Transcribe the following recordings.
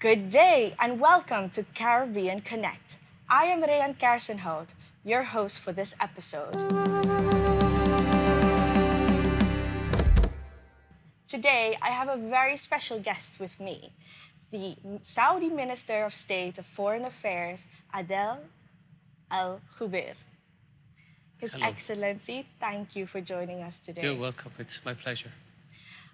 Good day and welcome to Caribbean Connect. I am Rayan Carsenhout, your host for this episode. Today, I have a very special guest with me, the Saudi Minister of State of Foreign Affairs, Adel Al Jubeir. His Hello. Excellency, thank you for joining us today. You're welcome. It's my pleasure.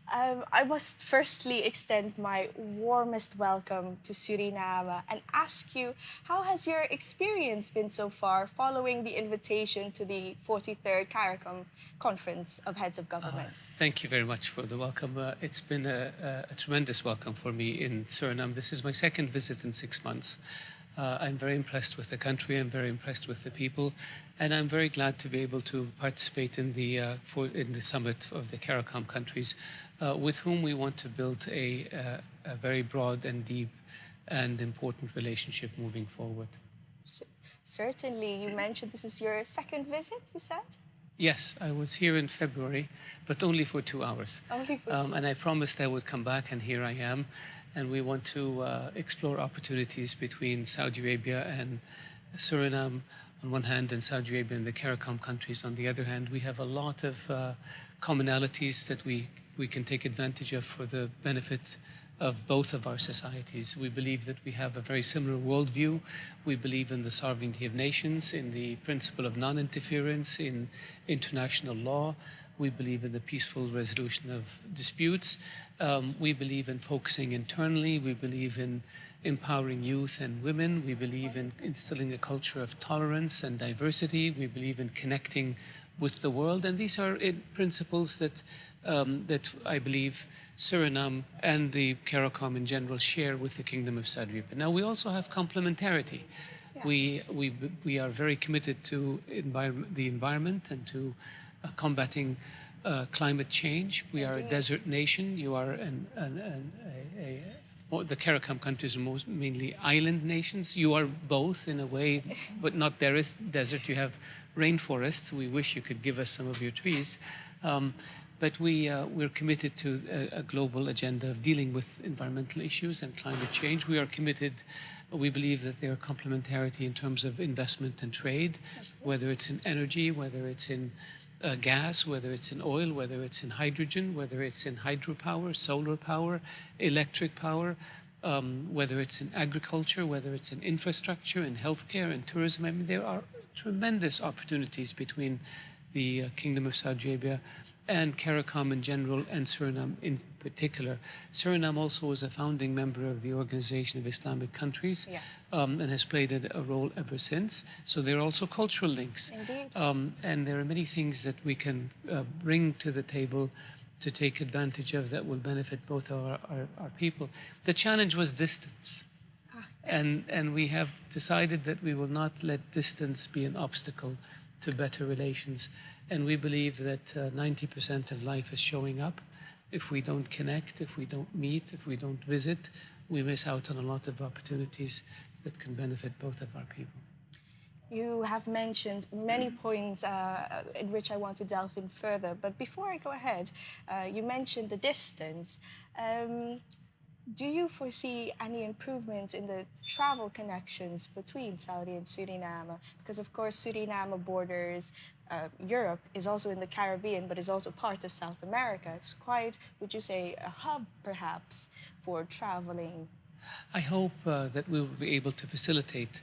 I must firstly extend my warmest welcome to Suriname and ask you, how has your experience been so far following the invitation to the 43rd CARICOM Conference of Heads of Government? Thank you very much for the welcome. It's been a tremendous welcome for me in Suriname. This is my second visit in 6 months. I'm very impressed with the country. I'm very impressed with the people, and I'm very glad to be able to participate in the summit of the CARICOM countries, with whom we want to build a very broad and deep and important relationship moving forward. Certainly, you mentioned this is your second visit, you said? Yes, I was here in February, but only for 2 hours. Only for 2 And I promised I would come back, and here I am. And we want to explore opportunities between Saudi Arabia and Suriname on one hand, and Saudi Arabia and the CARICOM countries on the other hand. We have a lot of commonalities that we can take advantage of for the benefit of both of our societies. We believe that we have a very similar worldview. We believe in the sovereignty of nations, in the principle of non-interference, in international law. We believe in the peaceful resolution of disputes. We believe in focusing internally. We believe in empowering youth and women. We believe in instilling a culture of tolerance and diversity. We believe in connecting with the world. And these are principles that I believe Suriname and the CARICOM in general share with the Kingdom of Saudi Arabia. Now, we also have complementarity. Yes. We are very committed to the environment and to combating climate change. We are a desert nation. You are the CARICOM countries are mainly island nations. You are both in a way, but not there is desert. You have rainforests. We wish you could give us some of your trees. But we're committed to a global agenda of dealing with environmental issues and climate change. We are committed. We believe that there are complementarity in terms of investment and trade, whether it's in energy, whether it's in gas, whether it's in oil, whether it's in hydrogen, whether it's in hydropower, solar power, electric power, whether it's in agriculture, whether it's in infrastructure, in healthcare, and tourism. I mean, there are tremendous opportunities between the Kingdom of Saudi Arabia and CARICOM in general, and Suriname in particular. Suriname also is a founding member of the Organization of Islamic Countries. Yes. And has played a role ever since. So there are also cultural links. Indeed. And there are many things that we can bring to the table to take advantage of that will benefit both our people. The challenge was distance. Yes. And we have decided that we will not let distance be an obstacle to better relations. And we believe that 90% of life is showing up. If we don't connect, if we don't meet, if we don't visit, we miss out on a lot of opportunities that can benefit both of our people. You have mentioned many points in which I want to delve in further. But before I go ahead, you mentioned the distance. Do you foresee any improvements in the travel connections between Saudi and Suriname? Because, of course, Suriname borders Europe, is also in the Caribbean, but is also part of South America. It's quite, would you say, a hub, perhaps, for traveling? I hope that we will be able to facilitate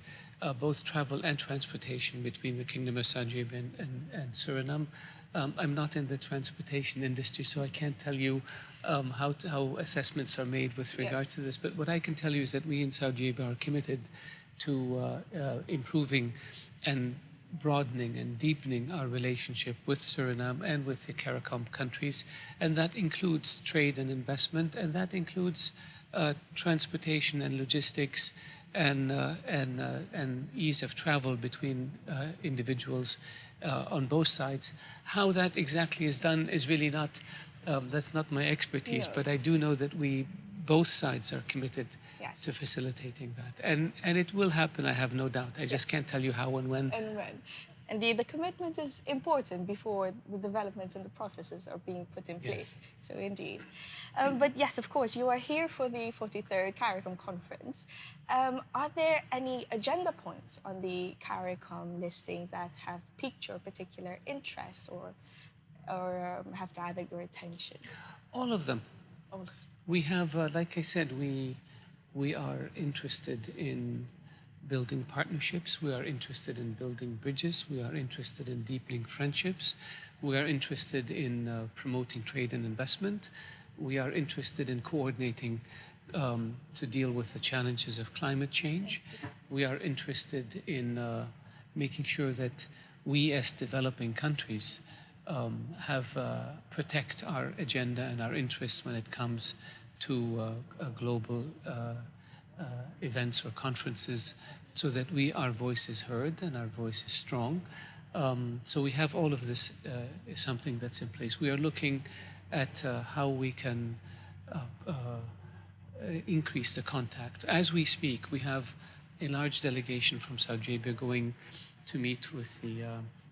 both travel and transportation between the Kingdom of Saudi Arabia and Suriname. I'm not in the transportation industry, so I can't tell you how assessments are made with regards to this. But what I can tell you is that we in Saudi Arabia are committed to improving and broadening and deepening our relationship with Suriname and with the CARICOM countries. And that includes trade and investment, and that includes transportation and logistics and ease of travel between individuals on both sides. How that exactly is done is really not, that's not my expertise, but I do know that both sides are committed to facilitating that. And it will happen, I have no doubt. I just can't tell you how and when. Indeed, the commitment is important before the developments and the processes are being put in place. Yes. So indeed. But yes, of course, you are here for the 43rd CARICOM conference. Are there any agenda points on the CARICOM listing that have piqued your particular interest or have gathered your attention? All of them. All of We have, like I said, we are interested in building partnerships. We are interested in building bridges. We are interested in deepening friendships. We are interested in promoting trade and investment. We are interested in coordinating to deal with the challenges of climate change. We are interested in making sure that we, as developing countries, protect our agenda and our interests when it comes to global events or conferences, so that our voice is heard and our voice is strong. So we have all of this is something that's in place. We are looking at how we can increase the contact. As we speak, we have a large delegation from Saudi Arabia going to meet with the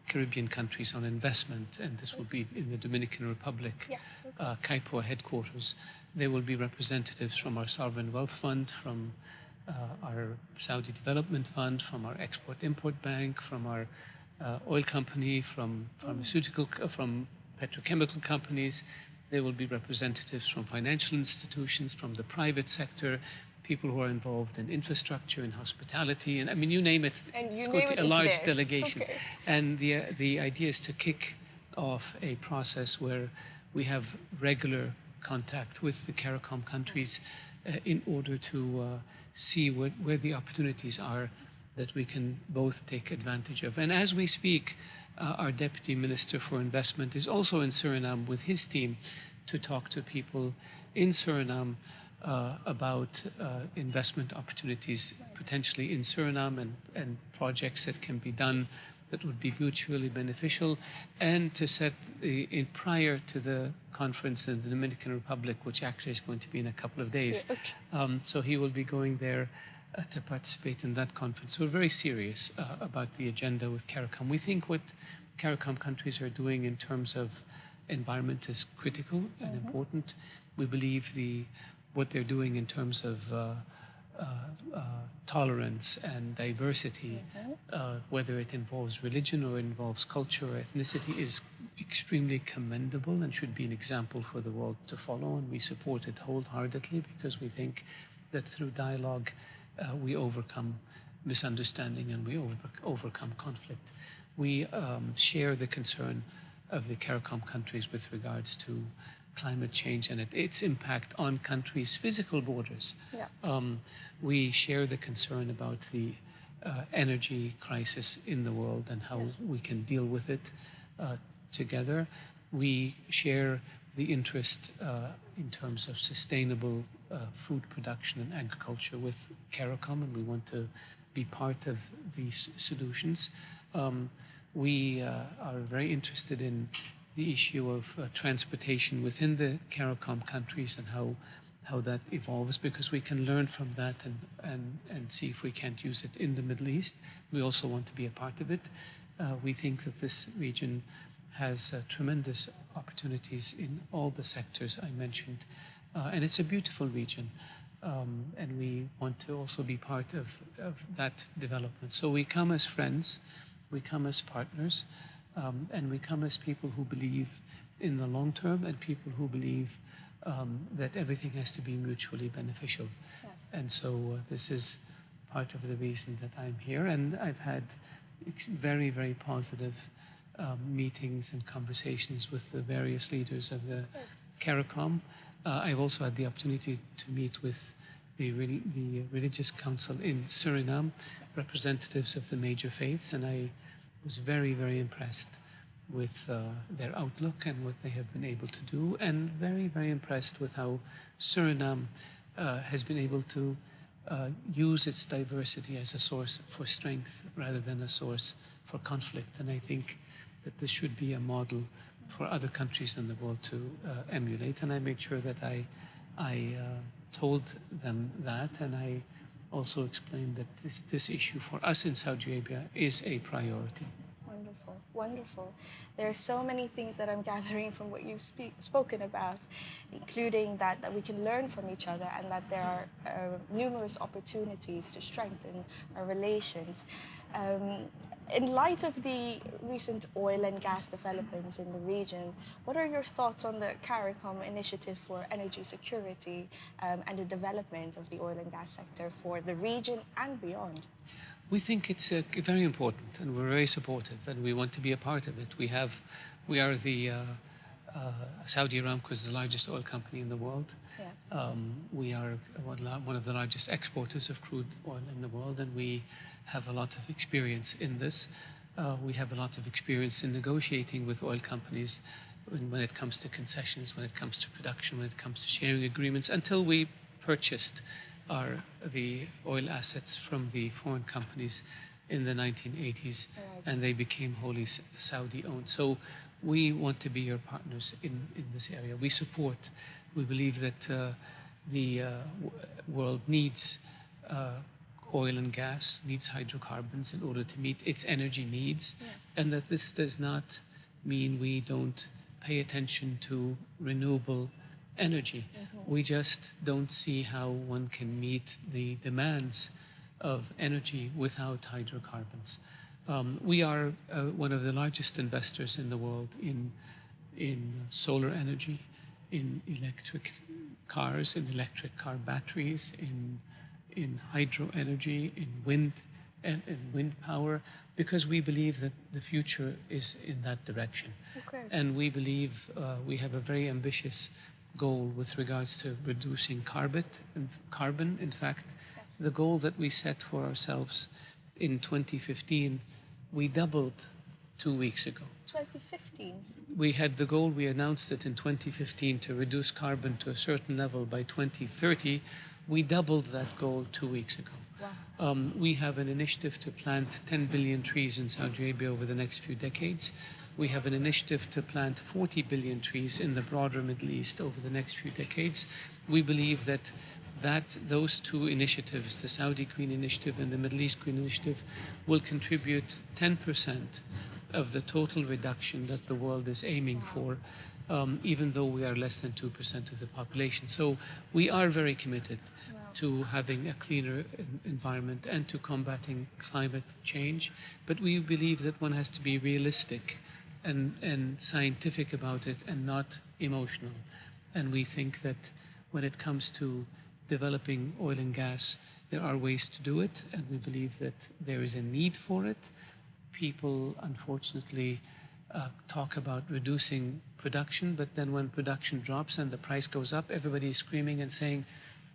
Caribbean countries on investment, and this will be in the Dominican Republic, Yes. CAIPO headquarters. There will be representatives from our Sovereign Wealth Fund, from our Saudi Development Fund, from our Export-Import Bank, from our oil company, from from petrochemical companies. There will be representatives from financial institutions, from the private sector, people who are involved in infrastructure and hospitality, and I mean, you name it, And you it's going name to it, a it's large there. delegation. Okay. And the idea is to kick off a process where we have regular contact with the CARICOM countries in order to see where the opportunities are that we can both take advantage of. And as we speak, our Deputy Minister for Investment is also in Suriname with his team to talk to people in Suriname about investment opportunities potentially in Suriname and projects that can be done that would be mutually beneficial, and to set prior to the conference in the Dominican Republic, which actually is going to be in a couple of days. Yeah, okay. So he will be going there to participate in that conference. So we're very serious about the agenda with CARICOM. We think what CARICOM countries are doing in terms of environment is critical and important. We believe what they're doing in terms of tolerance and diversity, whether it involves religion or involves culture or ethnicity, is extremely commendable and should be an example for the world to follow. And we support it wholeheartedly because we think that through dialogue we overcome misunderstanding and we overcome conflict. We share the concern of the CARICOM countries with regards to climate change and its impact on countries' physical borders. Yeah. We share the concern about the energy crisis in the world and how we can deal with it together. We share the interest in terms of sustainable food production and agriculture with CARICOM, and we want to be part of these solutions. We are very interested in the issue of transportation within the CARICOM countries and how that evolves, because we can learn from that and see if we can't use it in the Middle East. We also want to be a part of it. We think that this region has tremendous opportunities in all the sectors I mentioned, and it's a beautiful region. And we want to also be part of that development. So we come as friends, we come as partners, and we come as people who believe in the long term and people who believe that everything has to be mutually beneficial. Yes. And so this is part of the reason that I'm here. And I've had very, very positive meetings and conversations with the various leaders of the CARICOM. I've also had the opportunity to meet with the Religious Council in Suriname, representatives of the major faiths, and I was very, very impressed with their outlook and what they have been able to do, and very, very impressed with how Suriname has been able to use its diversity as a source for strength rather than a source for conflict. And I think that this should be a model for other countries in the world to emulate. And I made sure that I told them that, and I also explained that this issue for us in Saudi Arabia is a priority. Wonderful. Wonderful. There are so many things that I'm gathering from what you've spoken about, including that we can learn from each other and that there are numerous opportunities to strengthen our relations. Um, in light of the recent oil and gas developments in the region, what are your thoughts on the CARICOM initiative for energy security and the development of the oil and gas sector for the region and beyond? We think it's very important, and we're very supportive, and we want to be a part of it. We are the Saudi Aramco is the largest oil company in the world. Yes. We are one of the largest exporters of crude oil in the world, and we have a lot of experience in this. We have a lot of experience in negotiating with oil companies when it comes to concessions, when it comes to production, when it comes to sharing agreements, until we purchased the oil assets from the foreign companies in the 1980s, Right. and they became wholly Saudi-owned. So we want to be your partners in this area. We believe that the world needs oil and gas, needs hydrocarbons in order to meet its energy needs, Yes. and that this does not mean we don't pay attention to renewable energy. We just don't see how one can meet the demands of energy without hydrocarbons. We are one of the largest investors in the world in solar energy, in electric cars, in electric car batteries, in hydro energy, in wind and wind power, because we believe that the future is in that direction. Okay. And we believe we have a very ambitious goal with regards to reducing carbon. In fact, Yes. the goal that we set for ourselves in 2015, we doubled 2 weeks ago. 2015. We had the goal, we announced it in 2015 to reduce carbon to a certain level by 2030. We doubled that goal 2 weeks ago. Wow. We have an initiative to plant 10 billion trees in Saudi Arabia over the next few decades. We have an initiative to plant 40 billion trees in the broader Middle East over the next few decades. We believe that those two initiatives, the Saudi Green Initiative and the Middle East Green Initiative, will contribute 10% of the total reduction that the world is aiming for, even though we are less than 2% of the population. So we are very committed to having a cleaner environment and to combating climate change. But we believe that one has to be realistic and scientific about it and not emotional. And we think that when it comes to developing oil and gas, there are ways to do it, and we believe that there is a need for it. People, unfortunately, talk about reducing production, but then when production drops and the price goes up, everybody is screaming and saying,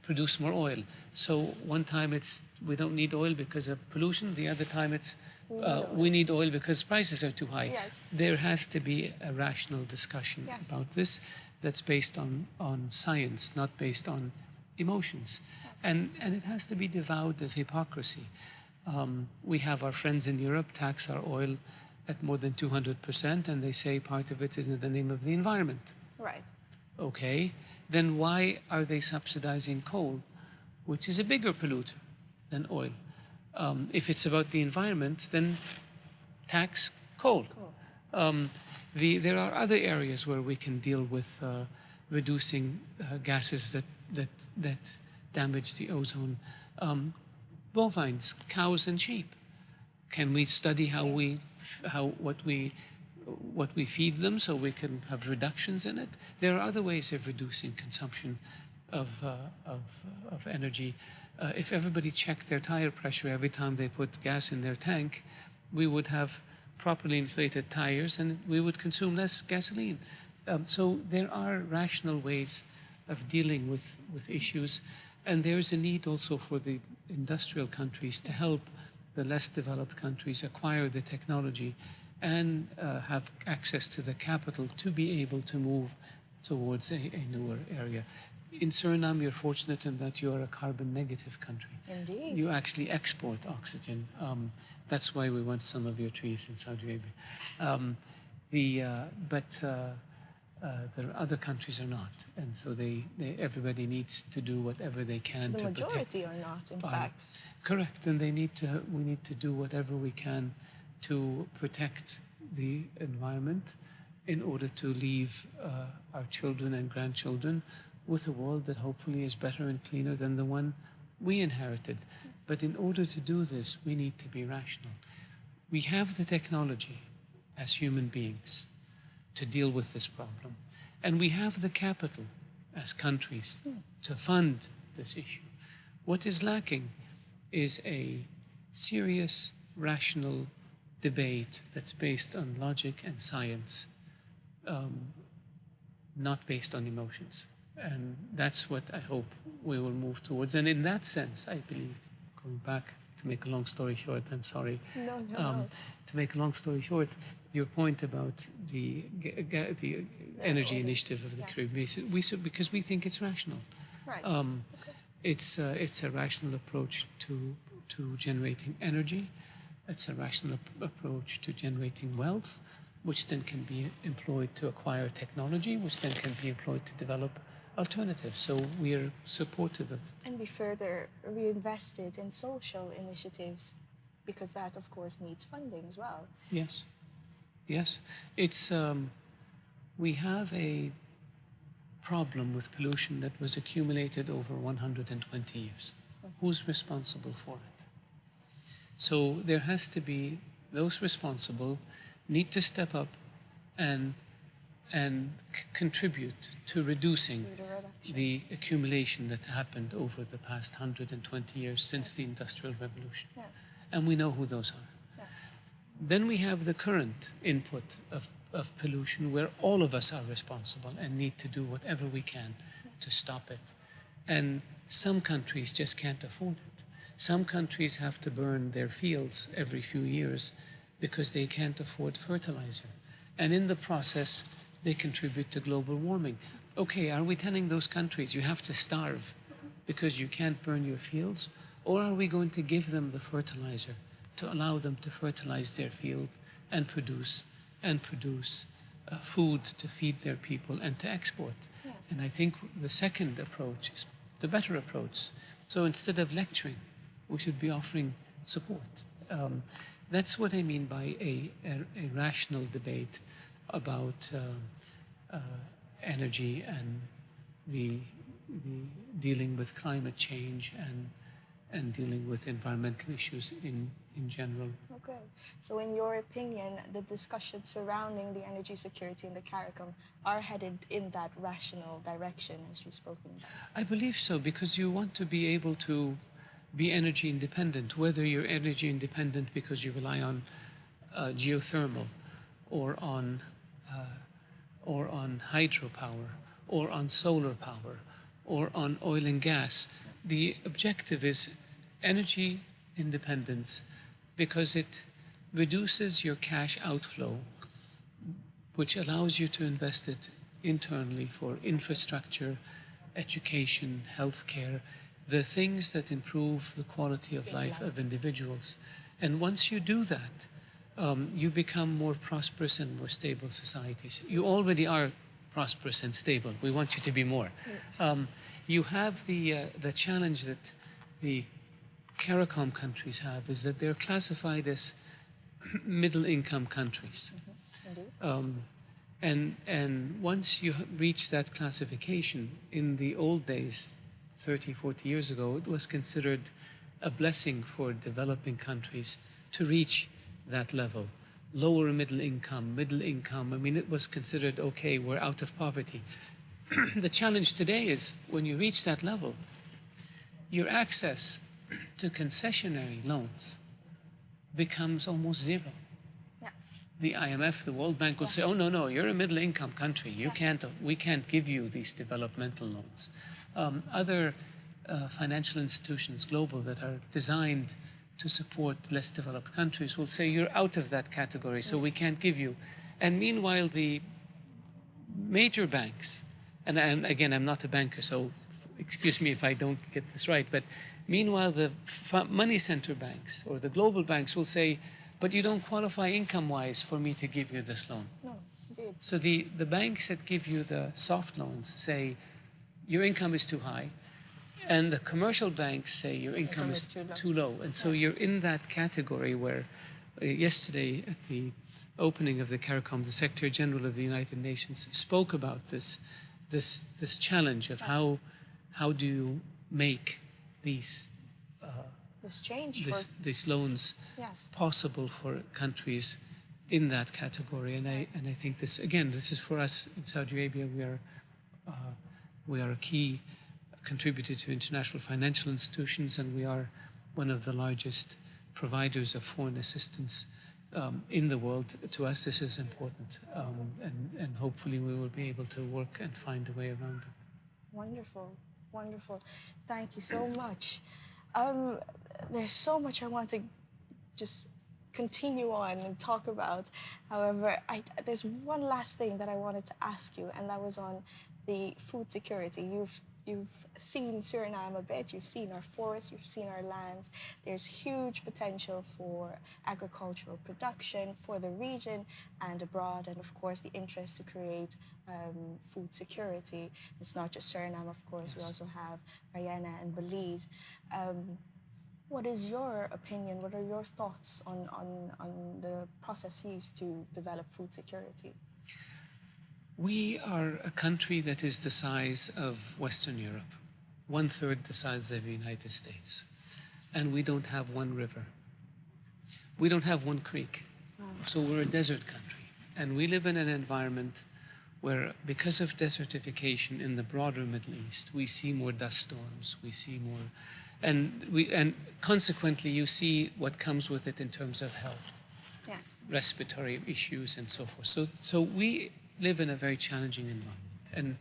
produce more oil. So one time it's we don't need oil because of pollution, the other time it's we need oil because prices are too high. Yes. There has to be a rational discussion Yes. about this that's based on science, not based on emotions. Yes. And it has to be devoid of hypocrisy. We have our friends in Europe tax our oil at more than 200%, and they say part of it is in the name of the environment. Right. Okay, then why are they subsidizing coal, which is a bigger polluter than oil? If it's about the environment, then tax coal. There are other areas where we can deal with reducing gases that damage the ozone. Bovines, cows and sheep. Can we study what we feed them so we can have reductions in it? There are other ways of reducing consumption of energy. If everybody checked their tire pressure every time they put gas in their tank, we would have properly inflated tires and we would consume less gasoline. So there are rational ways of dealing with issues, and there's a need also for the industrial countries to help the less developed countries acquire the technology and have access to the capital to be able to move towards a newer area. In Suriname, you're fortunate in that you are a carbon negative country. Indeed. You actually export oxygen. That's why we want some of your trees in Saudi Arabia. There are other countries are not, and so everybody needs to do whatever they can The to protect. majority are not, in fact. Correct, and we need to do whatever we can to protect the environment in order to leave our children and grandchildren with a world that hopefully is better and cleaner than the one we inherited. But in order to do this, we need to be rational. We have the technology as human beings to deal with this problem. And we have the capital as countries to fund this issue. What is lacking is a serious, rational debate that's based on logic and science, not based on emotions. And that's what I hope we will move towards. And in that sense, I believe, going back to make a long story short, I'm sorry. No. To make a long story short, your point about the energy initiative of the Caribbean, because we think it's rational. Right. It's a rational approach to generating energy. It's a rational approach to generating wealth, which then can be employed to acquire technology, which then can be employed to develop alternatives. So we are supportive of it. And we further reinvested in social initiatives, because that, of course, needs funding as well. Yes. Yes. It's, we have a problem with pollution that was accumulated over 120 years. Who's responsible for it? So there has to be, those responsible need to step up and contribute to reducing the accumulation that happened over the past 120 years since the Industrial Revolution. Yes. And we know who those are. Yes. Then we have the current input of pollution, where all of us are responsible and need to do whatever we can to stop it. And some countries just can't afford it. Some countries have to burn their fields every few years because they can't afford fertilizer. And in the process, they contribute to global warming. Okay, are we telling those countries you have to starve because you can't burn your fields? Or are we going to give them the fertilizer to allow them to fertilize their field and produce food to feed their people and to export? Yes. And I think the second approach is the better approach. So instead of lecturing, we should be offering support. That's what I mean by a rational debate about energy and the dealing with climate change and dealing with environmental issues in general. Okay. So in your opinion, the discussions surrounding the energy security in the CARICOM are headed in that rational direction, as you've spoken about? I believe so, because you want to be able to be energy independent, whether you're energy independent because you rely on geothermal or on hydropower or on solar power or on oil and gas. The objective is energy independence because it reduces your cash outflow, which allows you to invest it internally for infrastructure, education, healthcare, the things that improve the quality of life of individuals. And once you do that, you become more prosperous and more stable societies. You already are prosperous and stable. We want you to be more. You have the challenge that the CARICOM countries have is that they're classified as middle-income countries. And once you reach that classification, in the old days, 30, 40 years ago, it was considered a blessing for developing countries to reach that level. Lower middle income, I mean, it was considered, okay, we're out of poverty. The challenge today is when you reach that level, your access to concessionary loans becomes almost zero. Yeah. The IMF, the World Bank will say, oh, no, you're a middle income country. We can't give you these developmental loans. Other financial institutions, global, that are designed to support less developed countries will say you're out of that category, so we can't give you. And meanwhile, the major banks, and again, I'm not a banker, so excuse me if I don't get this right, but meanwhile, the money center banks or the global banks will say, but you don't qualify income-wise for me to give you this loan. No, indeed. So the banks that give you the soft loans say your income is too high, and the commercial banks say your income is too low. And so you're in that category where yesterday at the opening of the CARICOM, the Secretary General of the United Nations spoke about this challenge of Yes. how do you make these This change for these loans yes. possible for countries in that category. And I think this again, this is for us in Saudi Arabia. We are a key contributor to international financial institutions, and we are one of the largest providers of foreign assistance in the world. To us, this is important, and hopefully we will be able to work and find a way around it. Wonderful, wonderful. Thank you so much. There's so much I want to just continue on and talk about. However, there's one last thing that I wanted to ask you, and that was on the food security. You've seen Suriname a bit, you've seen our forests, you've seen our lands. There's huge potential for agricultural production for the region and abroad, and of course the interest to create food security. It's not just Suriname, of course, yes. We also have Guyana and Belize. What is your opinion, what are your thoughts on the processes to develop food security? We are a country that is the size of Western Europe, 1/3 the size of the United States. And we don't have one river. We don't have one creek. Wow. So we're a desert country. And we live in an environment where, because of desertification in the broader Middle East, we see more dust storms, we see more, and consequently you see what comes with it in terms of health, yes, respiratory issues and so forth. So we live in a very challenging environment. And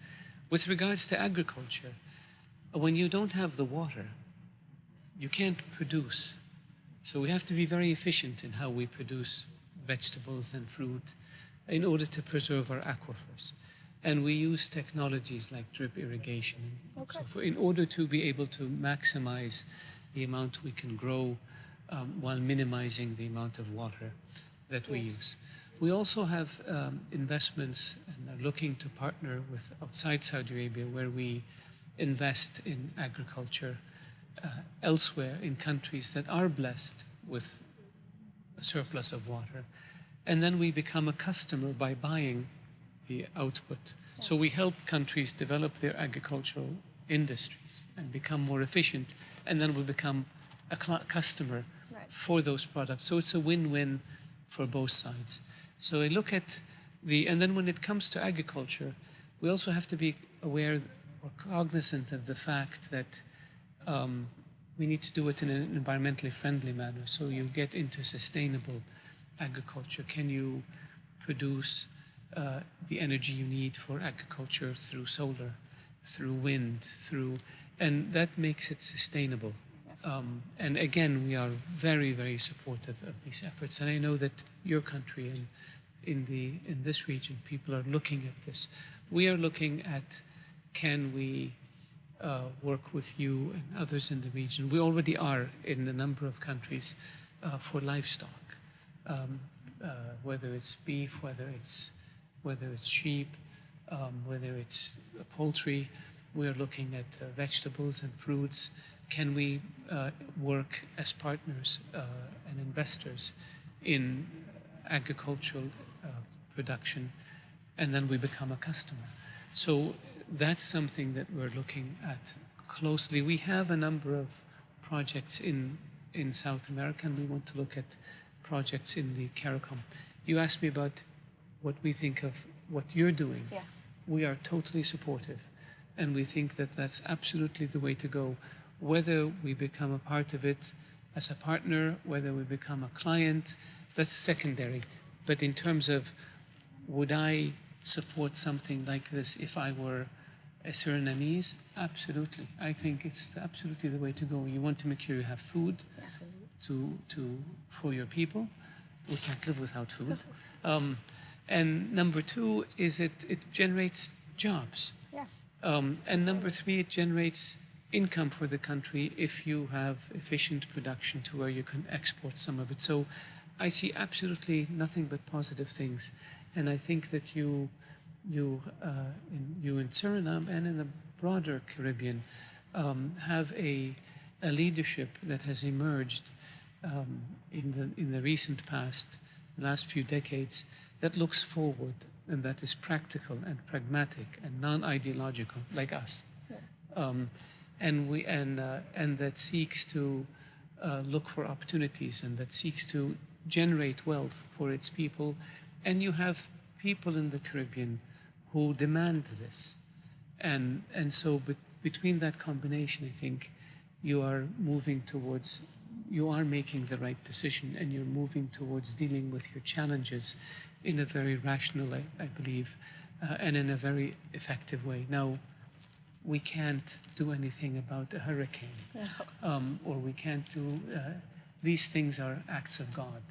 with regards to agriculture, when you don't have the water, you can't produce. So we have to be very efficient in how we produce vegetables and fruit in order to preserve our aquifers. And we use technologies like drip irrigation and so forth in order to be able to maximize the amount we can grow while minimizing the amount of water that we use. We also have investments and are looking to partner with outside Saudi Arabia, where we invest in agriculture elsewhere in countries that are blessed with a surplus of water. And then we become a customer by buying the output. Yes. So we help countries develop their agricultural industries and become more efficient, and then we become a customer for those products. So it's a win-win for both sides. So I look at and then when it comes to agriculture, we also have to be aware or cognizant of the fact that we need to do it in an environmentally friendly manner. So you get into sustainable agriculture. Can you produce the energy you need for agriculture through solar, through wind, and that makes it sustainable. Yes. And again, we are very, very supportive of these efforts. And I know that your country and in this region, people are looking at this. We are looking at, can we work with you and others in the region? We already are in a number of countries for livestock, whether it's beef, whether it's sheep, whether it's poultry. We are looking at vegetables and fruits. Can we work as partners and investors in agricultural production, and then we become a customer? So that's something that we're looking at closely. We have a number of projects in South America, and we want to look at projects in the CARICOM. You asked me about what we think of what you're doing. Yes. We are totally supportive, and we think that that's absolutely the way to go. Whether we become a part of it as a partner, whether we become a client, that's secondary. But in terms of, would I support something like this if I were a Surinamese? Absolutely. I think it's absolutely the way to go. You want to make sure you have food for your people. We can't live without food. And number two is it generates jobs. Yes. And number three, it generates income for the country if you have efficient production to where you can export some of it. So I see absolutely nothing but positive things. And I think that you in Suriname and in the broader Caribbean have a leadership that has emerged in the recent past, the last few decades, that looks forward and that is practical and pragmatic and non-ideological, like us, and that seeks to look for opportunities and that seeks to generate wealth for its people. And you have people in the Caribbean who demand this. And so between that combination, I think you are moving towards, you are making the right decision, and you're moving towards dealing with your challenges in a very rational, I believe, and in a very effective way. Now, we can't do anything about a hurricane, or we can't do, these things are acts of God,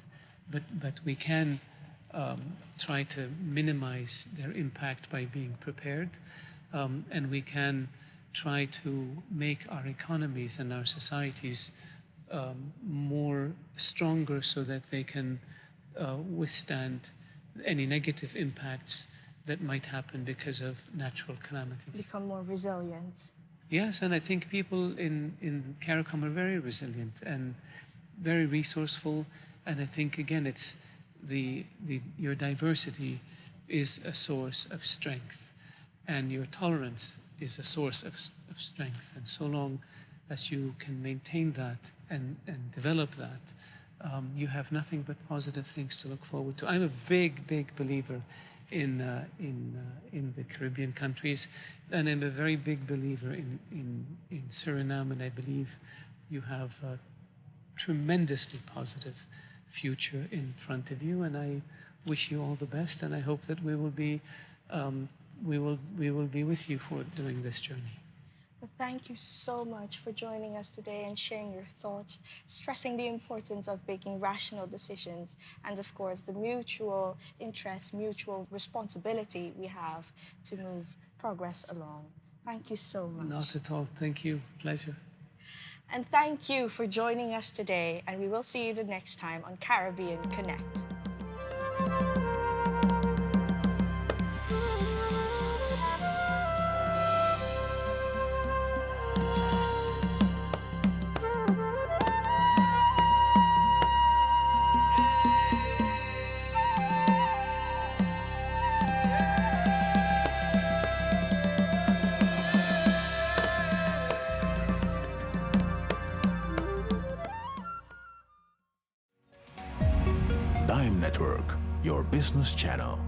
but we can try to minimize their impact by being prepared, and we can try to make our economies and our societies more stronger so that they can withstand any negative impacts that might happen because of natural calamities. Become more resilient. Yes, and I think people in CARICOM are very resilient and very resourceful. And I think, again, it's your diversity is a source of strength, and your tolerance is a source of strength. And so long as you can maintain that and develop that, you have nothing but positive things to look forward to. I'm a big, big believer in the Caribbean countries, and I'm a very big believer in Suriname, and I believe you have a tremendously positive future in front of you, and I wish you all the best, and I hope that we will be with you during this journey. Well, thank you so much for joining us today and sharing your thoughts, stressing the importance of making rational decisions, and of course the mutual interest, mutual responsibility we have to move progress along. Thank you so much. Not at all. Thank you. Pleasure. And thank you for joining us today, and we will see you the next time on Caribbean Connect. Dime Network, your business channel.